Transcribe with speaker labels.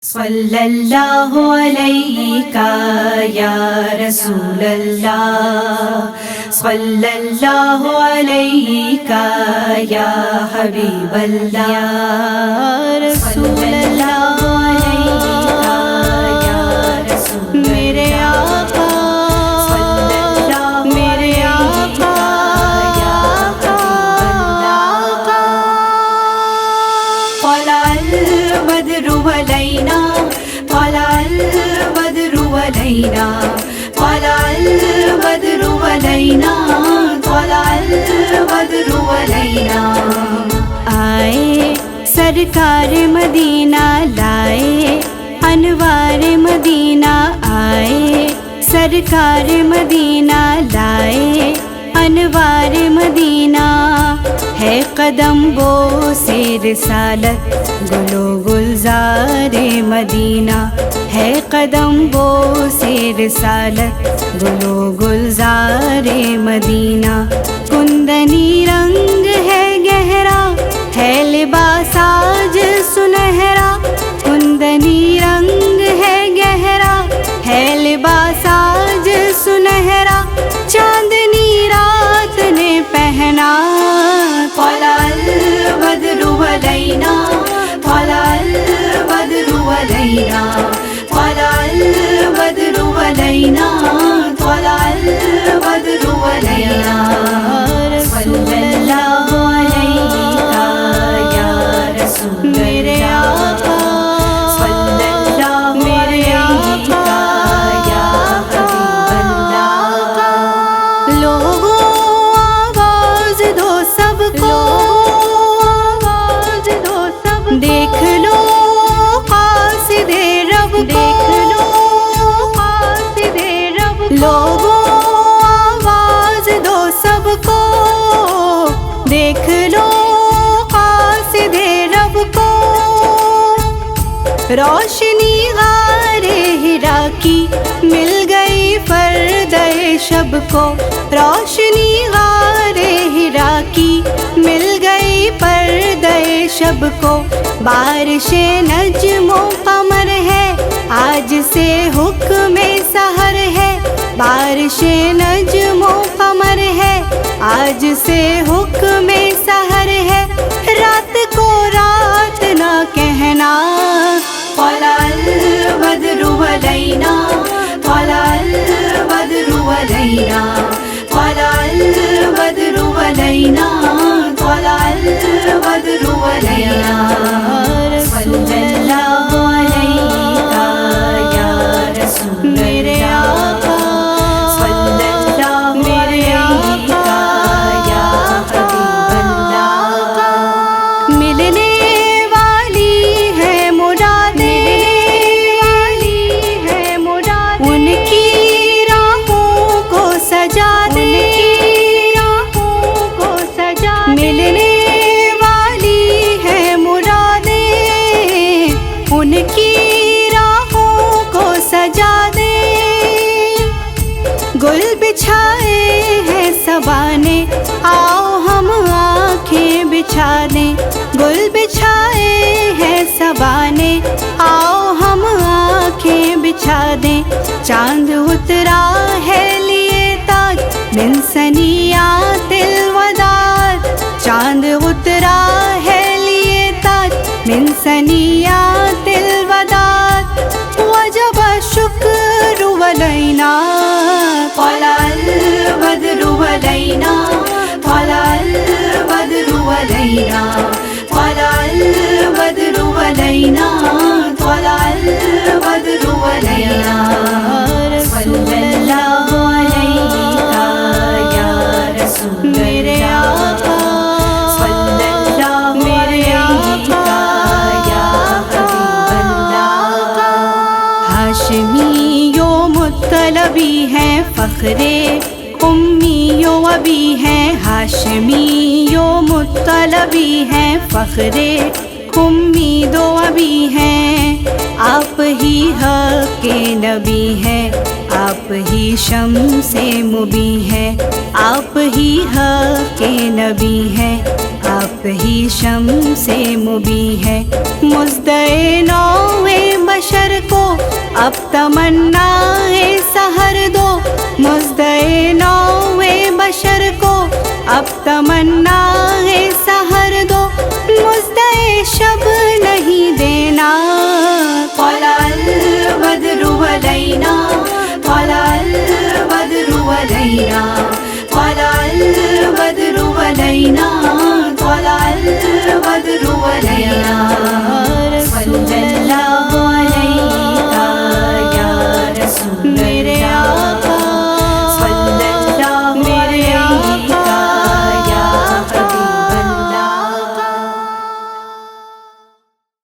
Speaker 1: صلی اللہ علیہ یا رسول اللہ، صلی اللہ علیہ یا حبیب اللہ، رسول اللہ علیہ یا رسول میرے آقا، میرے آقا یا حبیب اللہ۔ طلع البدر علينا، طلع البدر علينا، طلع البدر علينا، طلع البدر علينا۔ آئے سرکار مدینہ لائے انوار مدینہ، آئے سرکار مدینہ لائے انوار مدینہ، ہے قدم بو سے رسالت گلو گلزار مدینہ، ہے قدم بو سے رسالت گلو گلزار مدینہ۔ کندنی رنگ ہے گہرا، ہے لباس آج سنہرا، کندنی رنگ ہے گہرا، ہے لباس آج سنہرا، چاندنی رات نے پہنا۔ طلع البدر علينا، طلع البدر علينا، طلع البدر علينا، طلع البدر علينا۔ صلی اللہ علیہ یا رسول میرے آقا، صلی اللہ میرے آقا یا حبیب اللہ۔ لوگوں آواز دو سب کو، آواز دو سب، دیکھ لو قاصد رب کو، دیکھ لو قاصد رب کو۔ لوگوں آواز دو سب کو، دیکھ لو قاصد رب کو۔ روشنی غار ہرا کی مل گئی فردہ شب کو، روشنی غار ہرا کی مل گئی پردہ شب کو۔ بارش نجم و قمر ہے آج سے حکم سحر ہے، بارش نجم و قمر ہے آج سے حکم سحر ہے، رات کو رات نہ کہنا۔ طلع البدر علينا، طلع البدر علينا، طلع البدر علينا، طلع البدر علينا۔ صلی اللہ علیہ یا رسول میرے آقا، صلی اللہ میرے آقا یا حبیب اللہ۔ ملنے والی ہے مرادیں، والی ہے مرادیں، ان کی راہوں کو سجا دے، راہوں کو سجا دے۔ ملنے والی ہے مرادیں، ان کی راہوں کو سجا دے۔ گل بچھائے ہیں صبا نے، آؤ ہم آنکھیں بچھا دیں، گل بچھائے ہیں صبا نے، آؤ ہم آنکھیں بچھا دیں۔ چاند اترا ہے لیے تاج من ثنیات الوداع، چاند اترا ہے لیے تاج من ثنیات الوداع، وجب الشکر علینا۔ طلع البدر علينا، طلع البدر علينا، طلع البدر علينا، طلع البدر علينا۔ صلی اللہ علیہ یا رسول میرے آقا، صلی اللہ میرے آقا یا حبیب اللہ۔ ہاشمی و مطلبی ہیں فخرے امی و ابی ہیں، ہاشمی و مطلبی ہیں فخرے امی دو ابی ہیں۔ آپ ہی حق کے نبی ہیں، آپ ہی شمس مبیں ہیں، آپ ہی حق کے نبی ہیں، آپ ہی شمس مبیں ہے۔ مزدِ نوِ اب تمنا سحر دو مزدے نو بشر کو، اب تمنا سحر دو مزدے شب نہیں دینا۔ طلع البدر علینا، طلع البدر علینا، طلع البدر علینا، طلع البدر علینا، صلی اللہ